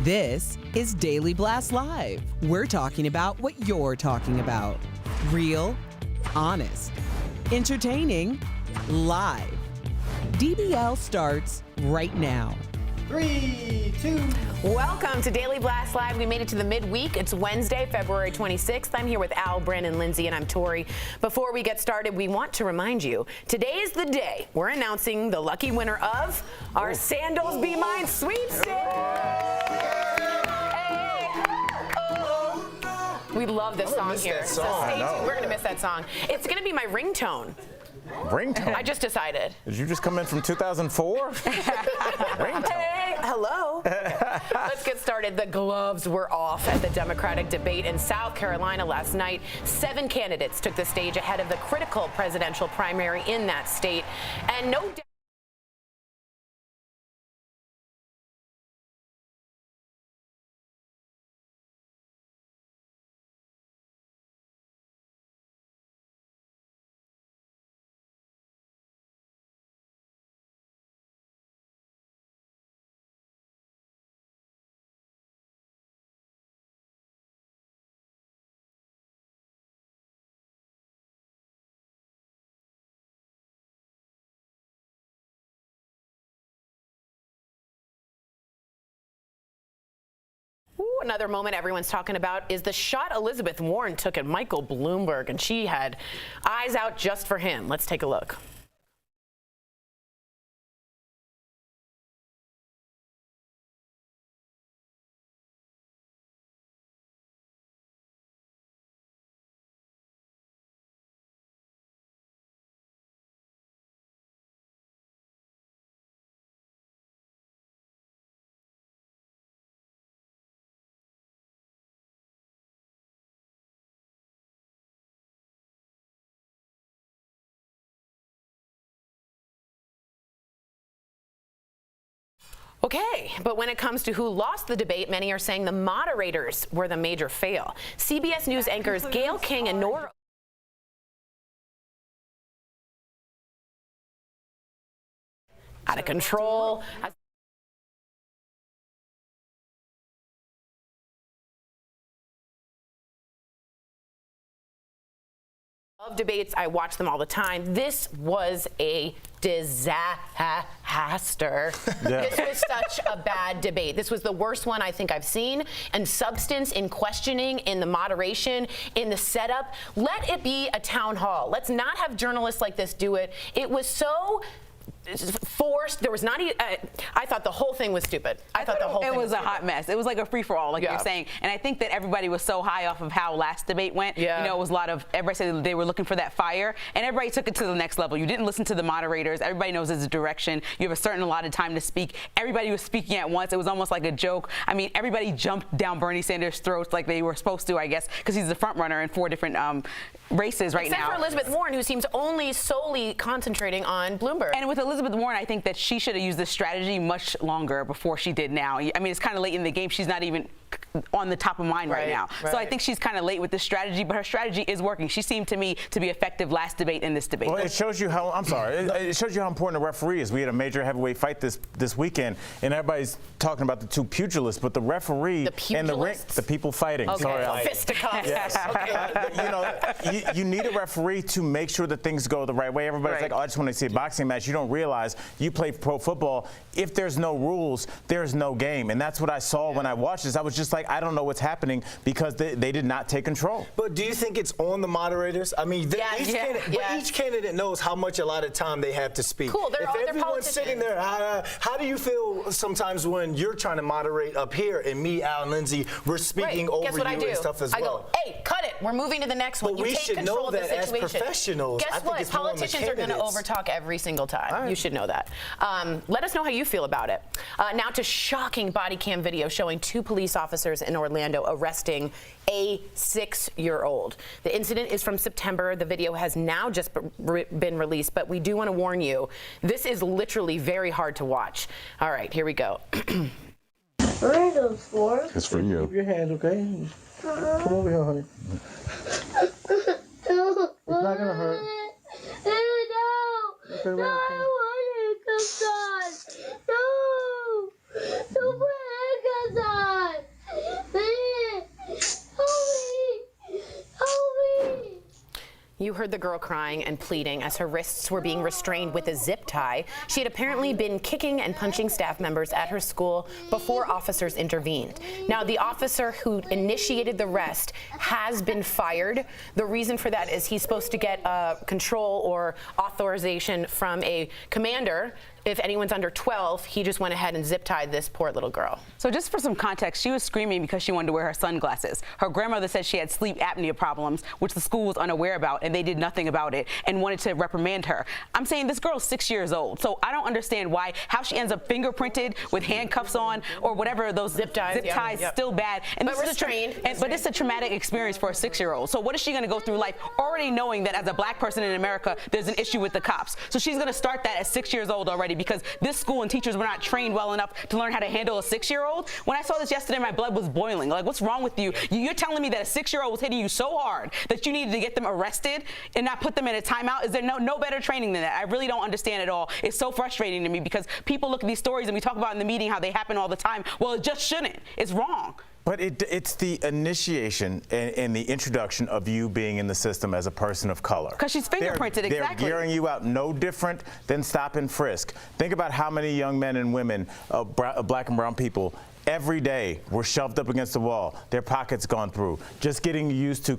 This is Daily Blast Live. We're talking about what you're talking about. Real, honest, entertaining, live. DBL starts right now. 3, 2. Welcome to Daily Blast Live. We made it to the midweek. It's Wednesday, February 26th. I'm here with Al, Brandon, Lindsay, and I'm Tori. Before we get started, we want to remind you, today is the day we're announcing the lucky winner of our Sandals Be Mine sweepstakes. We love this song here. So stay tuned. We're going to miss that song. It's going to be my ringtone. Ringtone? I just decided. Did you just come in from 2004? Ringtone. Hey, hello. Let's get started. The gloves were off at the Democratic debate in South Carolina last night. 7 candidates took the stage ahead of the critical presidential primary in that state. And no doubt. Another moment everyone's talking about is the shot Elizabeth Warren took at Michael Bloomberg, and she had eyes out just for him. Let's take a look. Okay, but when it comes to who lost the debate, many are saying the moderators were the major fail. CBS News anchors Gayle King and Nora out of control. Love debates. I watch them all the time. This was a disaster. This was such a bad debate. This was the worst one I think I've seen. In substance, in questioning, in the moderation, in the setup. Let it be a town hall. Let's not have journalists like this do it. It was so forced. There was not even, I thought the whole thing was stupid. I thought the whole thing was a hot mess. It was like a free-for-all, like you're saying. And I think that everybody was so high off of how last debate went. You know, it was a lot of, everybody said they were looking for that fire, and everybody took it to the next level. You didn't listen to the moderators. Everybody knows there's a direction. You have a certain allotted time to speak. Everybody was speaking at once. It was almost like a joke. I mean, everybody jumped down Bernie Sanders' throats like they were supposed to, I guess, because he's the front runner in 4 different races right now. Except for Elizabeth Warren, who seems only solely concentrating on Bloomberg. And with Elizabeth Warren, I think that she should have used this strategy much longer before she did now. I mean, it's kind of late in the game. She's not even on the top of mind right now. So I think she's kind of late with this strategy, but her strategy is working. She seemed to me to be effective last debate in this debate. Well, it shows you how, I'm sorry, it shows you how important a referee is. We had a major heavyweight fight this weekend, and everybody's talking about the 2 pugilists, but the referee and the ring, the people fighting. Okay. Sorry, fisticuffs. Yes. You know, you need a referee to make sure that things go the right way. Everybody's like, oh, I just want to see a boxing match. You don't realize you play pro football. If there's no rules, there's no game. And that's what I saw when I watched this. I was just like, I don't know what's happening because they did not take control. But do you think it's on the moderators? I mean, each candidate knows how much allotted time they have to speak. Cool, they're all their everyone's sitting there, how do you feel sometimes when you're trying to moderate up here and me, Al, and Lindsay, we're speaking over you and stuff as well? I go, hey, cut it. We're moving to the next one. But you take control of the situation. As professionals, guess what? Politicians are going to overtalk every single time. You should know that. Let us know how you feel about it. Now to shocking body cam video showing 2 police officers in Orlando arresting a 6-year-old. The incident is from September. The video has now just been released, but we do want to warn you, this is literally very hard to watch. All right, here we go. What are those for? It's for you. Keep your hands, okay? Come over here, honey. No. It's not gonna hurt. No. Okay, No, I don't want handcuffs on. No. Don't put handcuffs on. You heard the girl crying and pleading as her wrists were being restrained with a zip tie. She had apparently been kicking and punching staff members at her school before officers intervened. Now, the officer who initiated the arrest has been fired. The reason for that is he's supposed to get control or authorization from a commander. If anyone's under 12, he just went ahead and zip-tied this poor little girl. So just for some context, she was screaming because she wanted to wear her sunglasses. Her grandmother said she had sleep apnea problems, which the school was unaware about, and they did nothing about it and wanted to reprimand her. I'm saying this girl's 6 years old, so I don't understand how she ends up fingerprinted with handcuffs on or whatever, those zip ties. Still bad. And but restrained. But it's a traumatic experience for a 6-year-old. So what is she going to go through life already knowing that as a black person in America, there's an issue with the cops? So she's going to start that at 6 years old already, because this school and teachers were not trained well enough to learn how to handle a 6-year-old. When I saw this yesterday, my blood was boiling. Like, what's wrong with you? You're telling me that a 6-year-old was hitting you so hard that you needed to get them arrested and not put them in a timeout? Is there no better training than that? I really don't understand at all. It's so frustrating to me because people look at these stories and we talk about in the meeting how they happen all the time. Well, it just shouldn't. It's wrong. But it's the initiation and the introduction of you being in the system as a person of color. Because she's fingerprinted, exactly. They're gearing you out no different than stop and frisk. Think about how many young men and women, black and brown people, every day were shoved up against the wall, their pockets gone through, just getting used to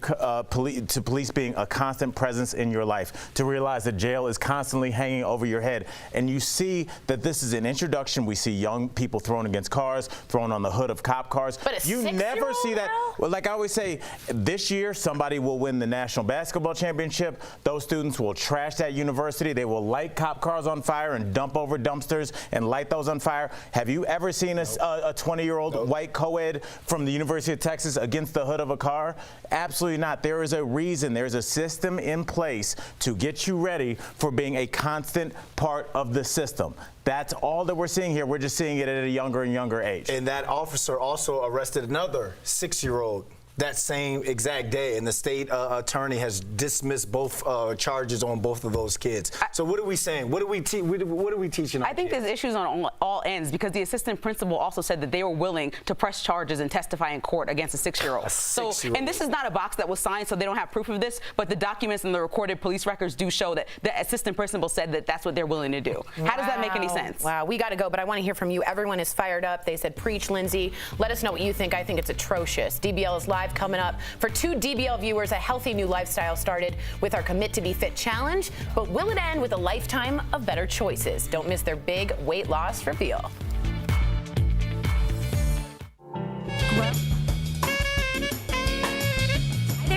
police being a constant presence in your life, to realize that jail is constantly hanging over your head. And you see that this is an introduction. We see young people thrown against cars, thrown on the hood of cop cars. But you never see that. Well, like I always say, this year somebody will win the national basketball championship. Those students will trash that university. They will light cop cars on fire and dump over dumpsters and light those on fire. Have you ever seen a 20-year-old white co-ed from the University of Texas against the hood of a car? Absolutely not. There is a reason. There's a system in place to get you ready for being a constant part of the system. That's all that we're seeing here. We're just seeing it at a younger and younger age. And that officer also arrested another 6-year-old that same exact day, and the state attorney has dismissed both charges on both of those kids. So what are we saying? What are we teaching? I think there's issues on all ends, because the assistant principal also said that they were willing to press charges and testify in court against a 6-year-old. So, and this is not a box that was signed, so they don't have proof of this, but the documents and the recorded police records do show that the assistant principal said that that's what they're willing to do. How does that make any sense? Wow, we got to go, but I want to hear from you. Everyone is fired up. They said, preach, Lindsay. Let us know what you think. I think it's atrocious. DBL is live coming up. For 2 DBL viewers, a healthy new lifestyle started with our Commit to Be Fit challenge, but will it end with a lifetime of better choices? Don't miss their big weight loss reveal.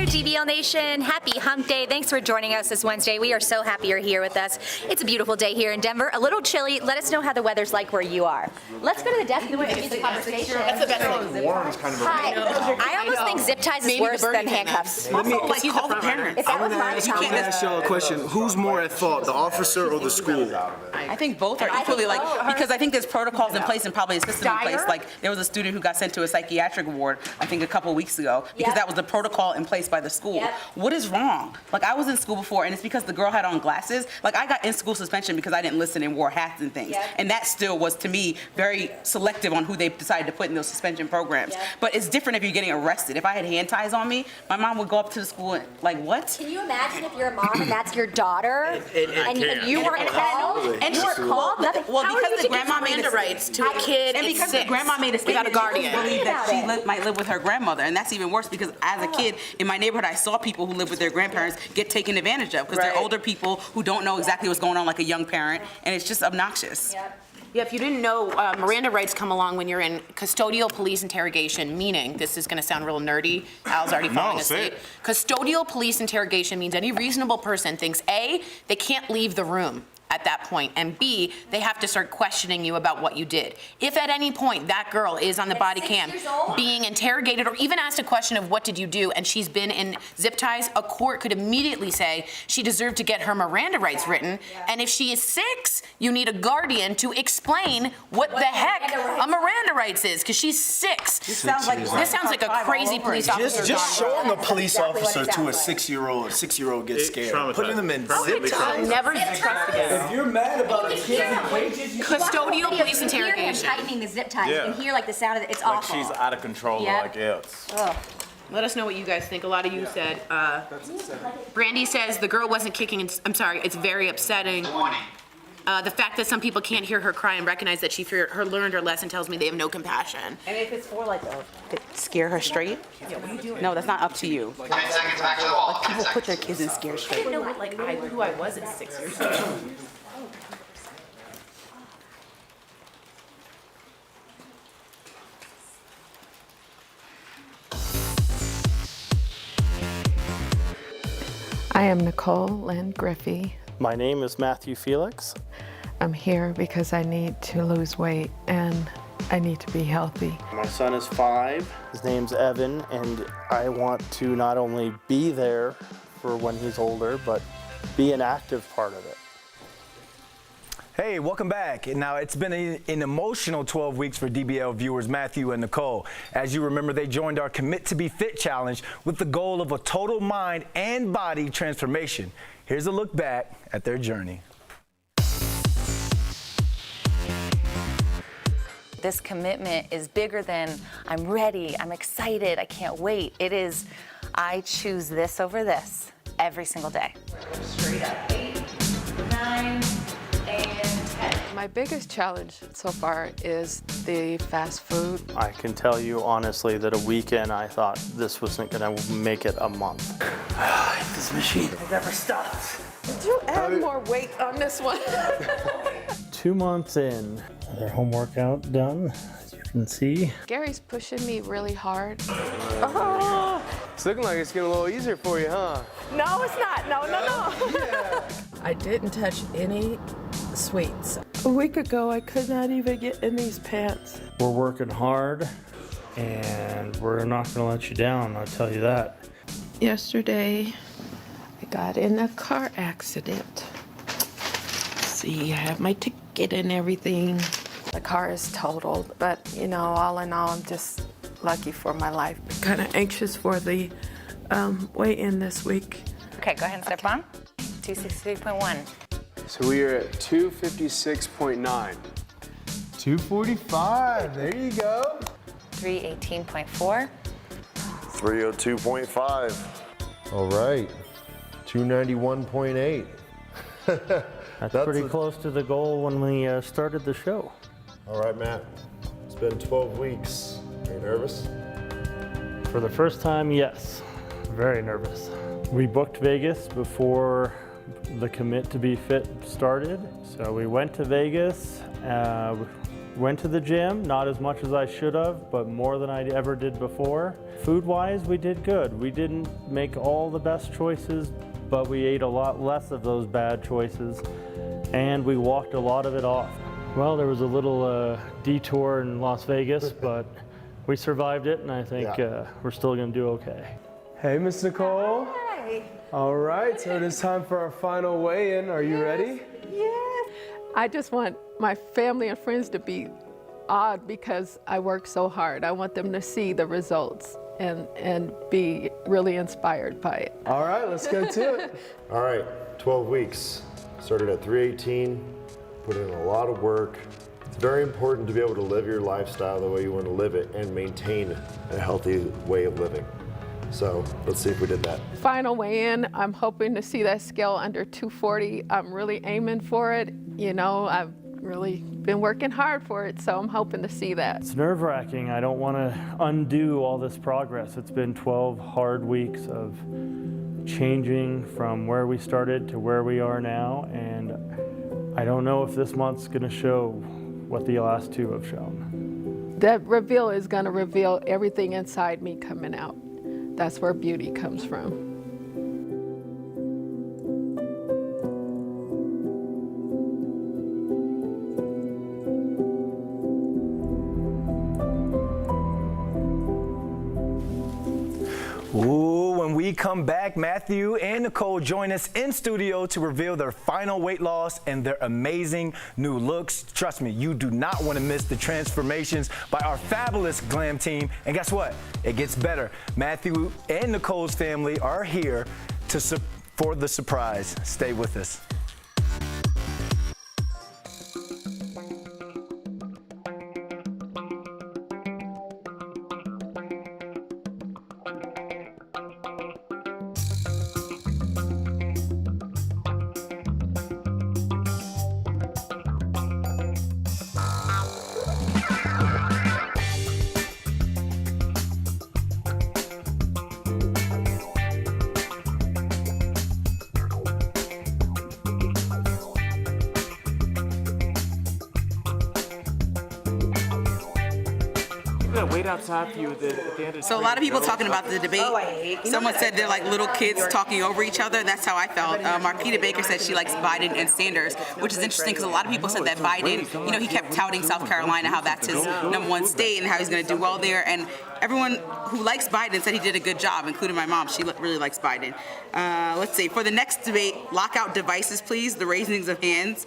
DBL Nation, happy hump day. Thanks for joining us this Wednesday. We are so happy you're here with us. It's a beautiful day here in Denver, a little chilly. Let us know how the weather's like where you are. Let's go to the desk and continue the conversation. That's the best thing. I almost think zip ties is worse than handcuffs. Call the parents. I'm going to ask y'all a question. Who's more at fault, the officer or the school? I think both are equally, because I think there's protocols in place and probably a system in place. Like, there was a student who got sent to a psychiatric ward, I think a couple weeks ago, because that was the protocol in place by the school. What is wrong? Like, I was in school before, and it's because the girl had on glasses. Like, I got in-school suspension because I didn't listen and wore hats and things. And that still was, to me, very selective on who they decided to put in those suspension programs. But it's different if you're getting arrested. If I had hand ties on me, my mom would go up to the school and, like, what? Can you imagine if you're a mom and that's your daughter, and you weren't called? And you were called? Well, because the grandma made the rights to a kid, and because the grandma made a statement, a guardian. She believed that she might live with her grandmother, and that's even worse because as a kid in my neighborhood, I saw people who live with their grandparents get taken advantage of because they're older people who don't know exactly what's going on like a young parent, and it's just obnoxious. Yeah, if you didn't know, Miranda rights come along when you're in custodial police interrogation, meaning, this is going to sound real nerdy, Al's already falling asleep. Custodial police interrogation means any reasonable person thinks, A, they can't leave the room at that point, and B, they have to start questioning you about what you did. If at any point that girl is on the body cam being interrogated or even asked a question of what did you do and she's been in zip ties, a court could immediately say she deserved to get her Miranda rights written, and if she is 6, you need a guardian to explain what the heck a Miranda rights is, because she's 6. This sounds like a crazy police officer. Just showing a police officer to a 6-year-old gets scared. Putting them in zip ties. Never trust again. If you're mad about the kids' wages, custodial police interrogation. Tightening the zip ties. You can hear like the sound of it. It's awful. She's out of control. Like, Let us know what you guys think. A lot of you said, Brandy says the girl wasn't kicking, I'm sorry, it's very upsetting. The fact that some people can't hear her cry and recognize that she learned her lesson tells me they have no compassion. And if it's for like scare her straight, no, that's not up to you. 10 seconds back to the wall. Like people put their kids in scare straight. I didn't know like who I was at 6 years old. I am Nicole Lynn Griffey. My name is Matthew Felix. I'm here because I need to lose weight and I need to be healthy. My son is 5. His name's Evan, and I want to not only be there for when he's older, but be an active part of it. Hey, welcome back. Now, it's been an emotional 12 weeks for DBL viewers Matthew and Nicole. As you remember, they joined our Commit to Be Fit challenge with the goal of a total mind and body transformation. Here's a look back at their journey. This commitment is bigger than I'm ready, I'm excited, I can't wait. It is, I choose this over this every single day. Straight up, 8, 9, and 10. My biggest challenge so far is the fast food. I can tell you honestly that a weekend I thought this wasn't going to make it a month. This machine has never stopped. Did you add more weight on this one? 2 months in. Their home workout done, as you can see. Gary's pushing me really hard. It's looking like it's getting a little easier for you, huh? No, it's not. No. Yeah. I didn't touch any sweets. A week ago, I could not even get in these pants. We're working hard, and we're not going to let you down, I'll tell you that. Yesterday, I got in a car accident. See, I have my ticket and everything. The car is totaled, but you know, all in all, I'm just lucky for my life. Kind of anxious for the weigh-in this week. Okay, go ahead and step on. 263.1. So we are at 256.9. 245, there you go. 318.4. 302.5. All right, 291.8. That's pretty close to the goal when we started the show. All right, Matt, it's been 12 weeks. Are you nervous? For the first time, yes. Very nervous. We booked Vegas before the Commit to Be Fit started. So we went to Vegas, went to the gym, not as much as I should have, but more than I ever did before. Food-wise, we did good. We didn't make all the best choices, but we ate a lot less of those bad choices, and we walked a lot of it off. Well, there was a little detour in Las Vegas, but we survived it, and I think we're still going to do okay. Hey, Miss Nicole. Hi. All right, so it is time for our final weigh-in. Are you ready? Yes. I just want my family and friends to be awed because I work so hard. I want them to see the results and be really inspired by it. All right, let's go to it. All right, 12 weeks. Started at 318, put in a lot of work. It's very important to be able to live your lifestyle the way you want to live it and maintain a healthy way of living. So let's see if we did that. Final weigh-in, I'm hoping to see that scale under 240. I'm really aiming for it. You know, I've really been working hard for it, so I'm hoping to see that. It's nerve-wracking. I don't want to undo all this progress. It's been 12 hard weeks of changing from where we started to where we are now, and I don't know if this month's going to show what the last 2 have shown. That reveal is going to reveal everything inside me coming out. That's where beauty comes from. Ooh, when we come back, Matthew and Nicole join us in studio to reveal their final weight loss and their amazing new looks. Trust me, you do not want to miss the transformations by our fabulous glam team. And guess what? It gets better. Matthew and Nicole's family are here for the surprise. Stay with us. wait outside for you at the end of So a lot of people talking about the debate. Someone said they're like little kids talking over each other. That's how I felt. Marquita Baker said she likes Biden and Sanders, which is interesting because a lot of people said that Biden, he kept touting South Carolina, how that's his #1 state and how he's going to do well there. And everyone who likes Biden said he did a good job, including my mom. She really likes Biden. Let's see. For the next debate, lock out devices, please. The raisings of hands.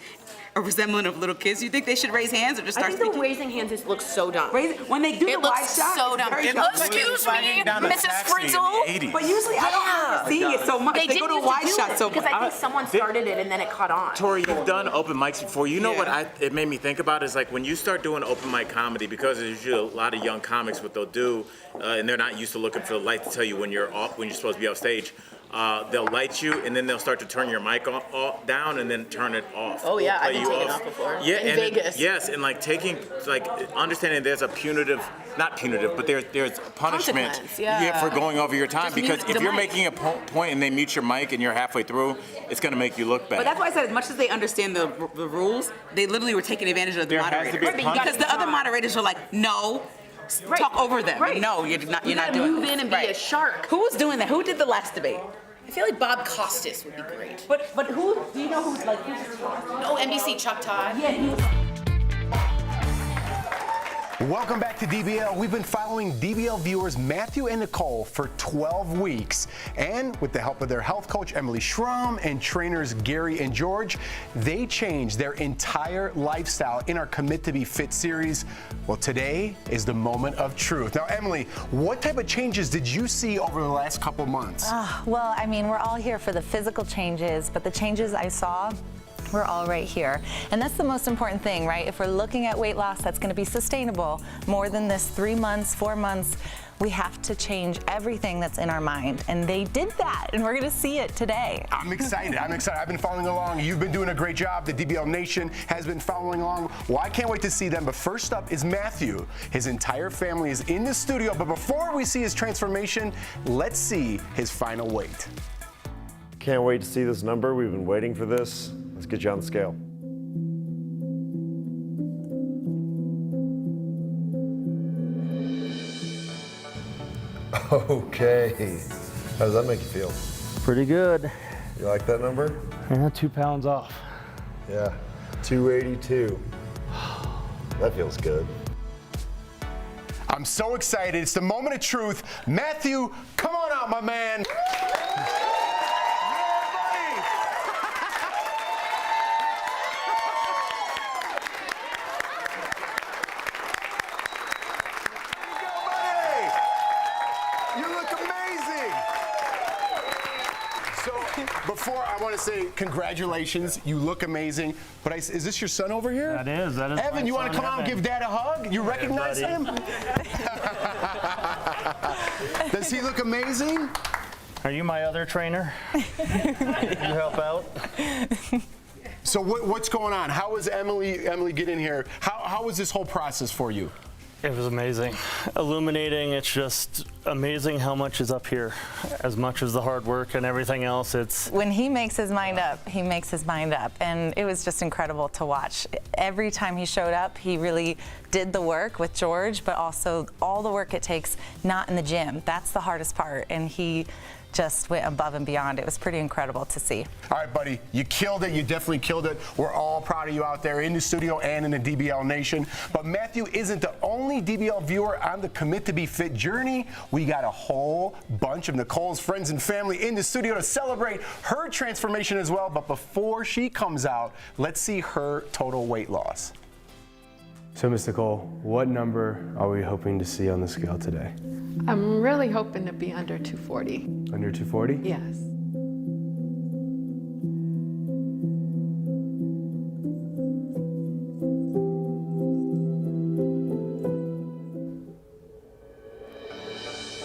A resembling of little kids. You think they should raise hands or just start speaking? I think the raising hands looks so dumb. When they do it the wide looks shot, so dumb. Excuse me, Mrs. Frizzle. But usually I don't remember seeing it so much. They go to wide shot so much. Because I think someone started it and then it caught on. Tori, you've done open mics before. You know what it made me think about is like when you start doing open mic comedy, because there's usually a lot of young comics, what they'll do, and they're not used to looking for the light to tell you when you're supposed to be off stage. They'll light you, and then they'll start to turn your mic down, and then turn it off. Oh yeah, I've Play been you taken off. off before. Yeah, in and Vegas. yes, and understanding there's a not punitive, but there's punishment Consequence, for going over your time. Just because mute if the you're mic. making a point and they mute your mic and you're halfway through, it's going to make you look bad. But that's why I said, as much as they understand the rules, they literally were taking advantage of the has to moderators. be a Because the other moderators were like, no. Talk over them. Right. No, you're not You gotta doing move this. in and be a shark. Who was doing that? Who did the last debate? I feel like Bob Costas would be great. But who do you know who's like? No, NBC Chuck Todd. Yeah, he was. Welcome back to DBL. We've been following DBL viewers Matthew and Nicole for 12 weeks. And with the help of their health coach, Emily Schramm, and trainers Gary and George, they changed their entire lifestyle in our Commit to Be Fit series. Well, today is the moment of truth. Now, Emily, what type of changes did you see over the last couple months? Well, I mean, we're all here for the physical changes, but the changes I saw, we're all right here. And that's the most important thing, right? If we're looking at weight loss that's going to be sustainable more than this 3 months, 4 months, we have to change everything that's in our mind. And they did that, and we're going to see it today. I'm excited. I've been following along. You've been doing a great job. The DBL Nation has been following along. Well, I can't wait to see them. But first up is Matthew. His entire family is in the studio. But before we see his transformation, let's see his final weight. Can't wait to see this number. We've been waiting for this. Let's get you on the scale. Okay. How does that make you feel? Pretty good. You like that number? Yeah, 2 pounds off. Yeah. 282. That feels good. I'm so excited. It's the moment of truth. Matthew, come on out, my man. Before, I want to say congratulations. You look amazing. But is this your son over here? That is. Evan, you want to come out and give Dad a hug? You recognize him? Does he look amazing? Are you my other trainer? You help out? So what's going on? How was Emily get in here? How was this whole process for you? It was amazing. Illuminating. It's just amazing how much is up here. As much as the hard work and everything else, it's... When he makes his mind up, he makes his mind up. And it was just incredible to watch. Every time he showed up, he really did the work with George, but also all the work it takes not in the gym. That's the hardest part. And he just went above and beyond. It was pretty incredible to see. All right, buddy, you killed it. You definitely killed it. We're all proud of you out there in the studio and in the DBL Nation. But Matthew isn't the only DBL viewer on the Commit to Be Fit journey. We got a whole bunch of Nicole's friends and family in the studio to celebrate her transformation as well. But before she comes out, let's see her total weight loss. So, Ms. Nicole, what number are we hoping to see on the scale today? I'm really hoping to be under 240. Under 240? Yes.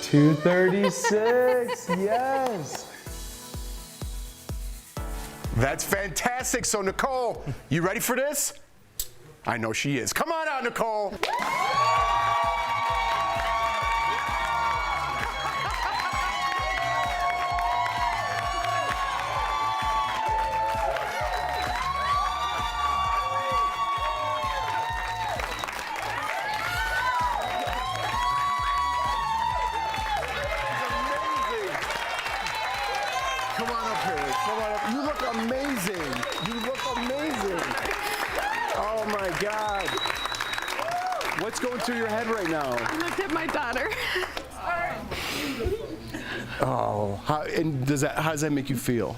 $236, yes. That's fantastic. So, Nicole, you ready for this? I know she is. Come on out, Nicole. here. Come on up. You look amazing. You look amazing. Oh my God. What's going through your head right now? Look at my daughter. Oh, how does that make you feel?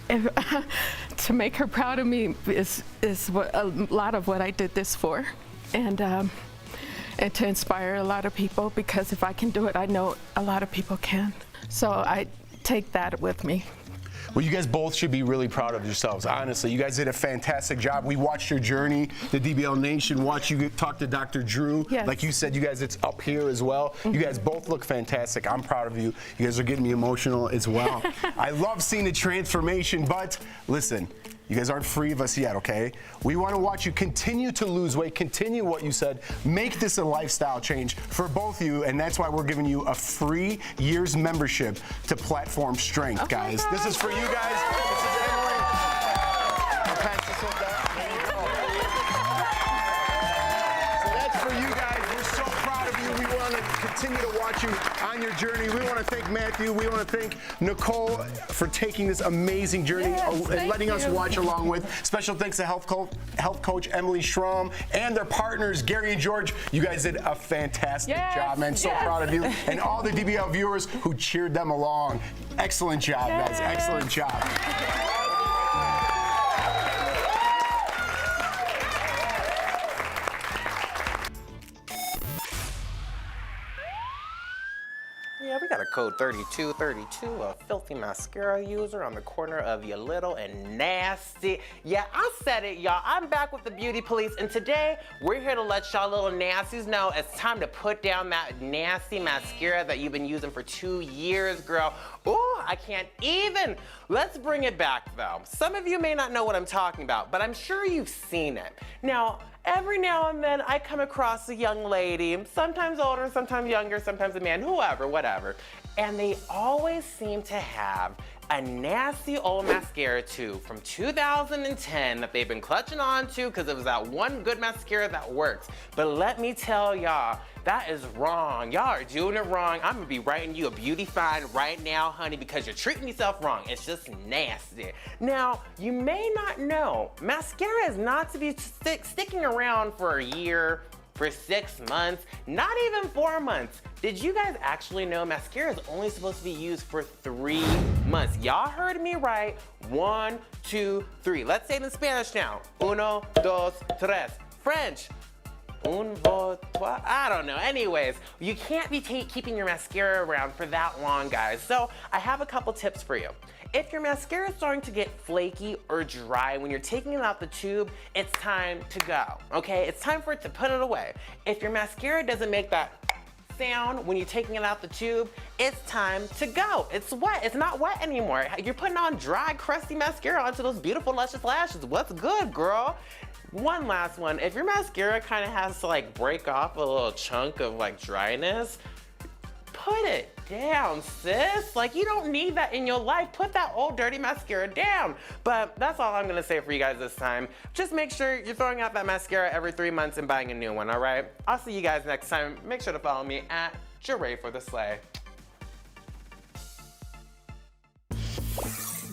To make her proud of me is what a lot of what I did this for, and to inspire a lot of people, because if I can do it, I know a lot of people can. So I take that with me. Well, you guys both should be really proud of yourselves, honestly. You guys did a fantastic job. We watched your journey. The DBL Nation watched you talk to Dr. Drew. Yes. Like you said, you guys, it's up here as well. You guys both look fantastic. I'm proud of you. You guys are getting me emotional as well. I love seeing the transformation, but listen, you guys aren't free of us yet, okay? We want to watch you continue to lose weight, continue what you said, make this a lifestyle change for both of you, and that's why we're giving you a free year's membership to Platform Strength, guys. This is for you guys. This is Emily. I'll pass this on down. There you go. So that's for you guys. We're so proud of you. We want to continue to watch you on your journey. We want to thank Matthew. We want to thank Nicole for taking this amazing journey and letting us watch along with. Special thanks to health coach Emily Schramm and their partners, Gary and George. You guys did a fantastic job, man. So proud of you. And all the DBL viewers who cheered them along. Excellent job, guys. Excellent job. Yeah, we got a code 3232, a filthy mascara user on the corner of your little and nasty. Yeah, I said it, y'all. I'm back with the Beauty Police, and today we're here to let y'all little nasties know it's time to put down that nasty mascara that you've been using for 2 years, girl. Ooh, I can't even. Let's bring it back, though. Some of you may not know what I'm talking about, but I'm sure you've seen it. Now, every now and then I come across a young lady, sometimes older, sometimes younger, sometimes a man, whoever, whatever, and they always seem to have a nasty old mascara tube from 2010 that they've been clutching on to because it was that one good mascara that works. But let me tell y'all, that is wrong. Y'all are doing it wrong. I'm gonna be writing you a beauty fine right now, honey, because you're treating yourself wrong. It's just nasty. Now, you may not know, mascara is not to be sticking around for a year, for 6 months, not even 4 months. Did you guys actually know mascara is only supposed to be used for 3 months? Y'all heard me right. 1, 2, 3. Let's say it in Spanish now. Uno, dos, tres. French. Un, dos, trois. I don't know. Anyways, you can't be keeping your mascara around for that long, guys. So I have a couple tips for you. If your mascara is starting to get flaky or dry when you're taking it out the tube, it's time to go, okay? It's time for it to put it away. If your mascara doesn't make that sound when you're taking it out the tube, it's time to go. It's wet. It's not wet anymore. You're putting on dry, crusty mascara onto those beautiful, luscious lashes. What's good, girl? One last one. If your mascara kind of has to like break off a little chunk of like dryness, put it down, sis. Like, you don't need that in your life. Put that old dirty mascara down. But that's all I'm gonna say for you guys this time. Just make sure you're throwing out that mascara every 3 months and buying a new one, all right? I'll see you guys next time. Make sure to follow me at Jeray for the Slay.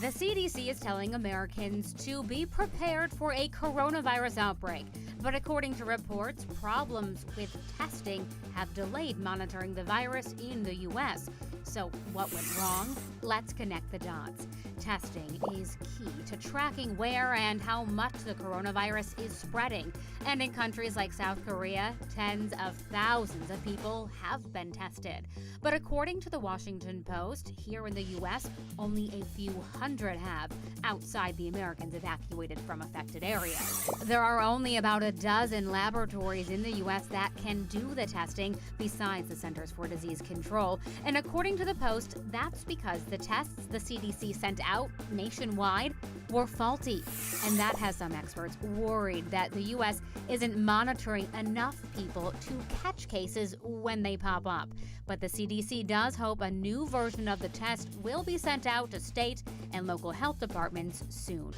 The CDC is telling Americans to be prepared for a coronavirus outbreak. But according to reports, problems with testing have delayed monitoring the virus in the U.S. So what went wrong? Let's connect the dots. Testing is key to tracking where and how much the coronavirus is spreading. And in countries like South Korea, tens of thousands of people have been tested. But according to the Washington Post, here in the U.S., only a few hundred have, outside the Americans evacuated from affected areas. There are only about a dozen laboratories in the U.S. that can do the testing, besides the Centers for Disease Control. And according to the Post, that's because the tests the CDC sent out nationwide were faulty. And that has some experts worried that the U.S. isn't monitoring enough people to catch cases when they pop up. But the CDC does hope a new version of the test will be sent out to state and local health departments soon.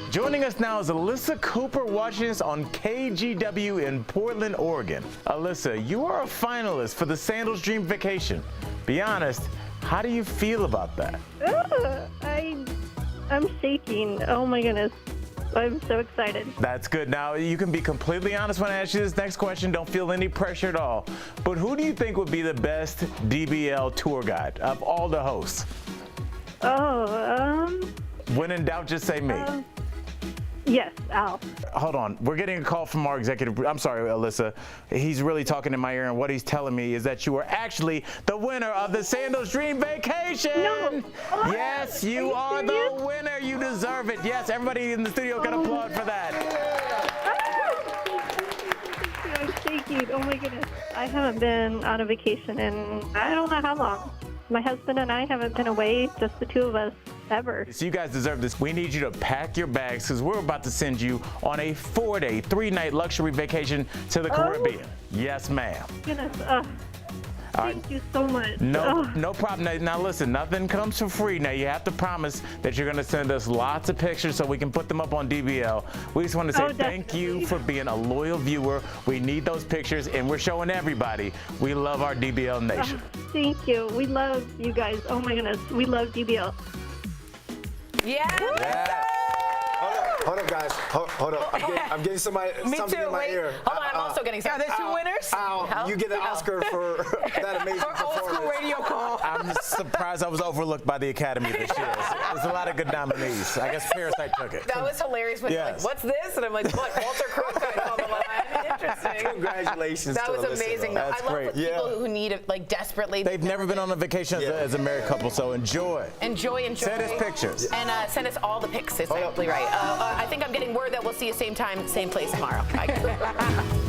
Joining us now is Alyssa Cooper, watching us on KGW in Portland, Oregon. Alyssa, you are a finalist for the Sandals Dream Vacation. Be honest, how do you feel about that? I'm shaking. Oh my goodness. I'm so excited. That's good. Now, you can be completely honest when I ask you this next question. Don't feel any pressure at all. But who do you think would be the best DBL tour guide of all the hosts? When in doubt, just say me. Yes, Al. Hold on. We're getting a call from our executive. I'm sorry, Alyssa. He's really talking in my ear, and what he's telling me is that you are actually the winner of the Sandals Dream Vacation. No. Yes, you are the winner. You deserve it. Yes, everybody in the studio can applaud for that. I'm shaking. Oh my goodness. I haven't been on a vacation in I don't know how long. My husband and I haven't been away, just the two of us, ever. So you guys deserve this. We need you to pack your bags because we're about to send you on a 4-day, 3-night luxury vacation to the Caribbean. Yes, ma'am. Goodness. Thank you so much. No problem. Now listen, nothing comes for free. Now you have to promise that you're going to send us lots of pictures so we can put them up on DBL. We just want to say thank you for being a loyal viewer. We need those pictures, and we're showing everybody we love our DBL nation. Thank you. We love you guys. Oh my goodness. We love DBL. Yeah. Hold up, guys. Hold up. I'm getting something in my ear. Hold on, I'm also getting something. Are there 2 winners? You get an Oscar for that amazing performance. Old school radio call. I'm surprised I was overlooked by the Academy this year. There's a lot of good nominees. I guess Parasite took it. That was hilarious when you're like, what's this? And I'm like, what? Walter Cronkite on the line. Interesting. Congratulations. That was Alyssa, amazing. That's I love great. people who need it like desperately. They've never been on a vacation as a married couple, so enjoy. Enjoy. Send us pictures. And send us all the pics. Exactly right. I think I'm getting word that we'll see you same time, same place tomorrow. Bye.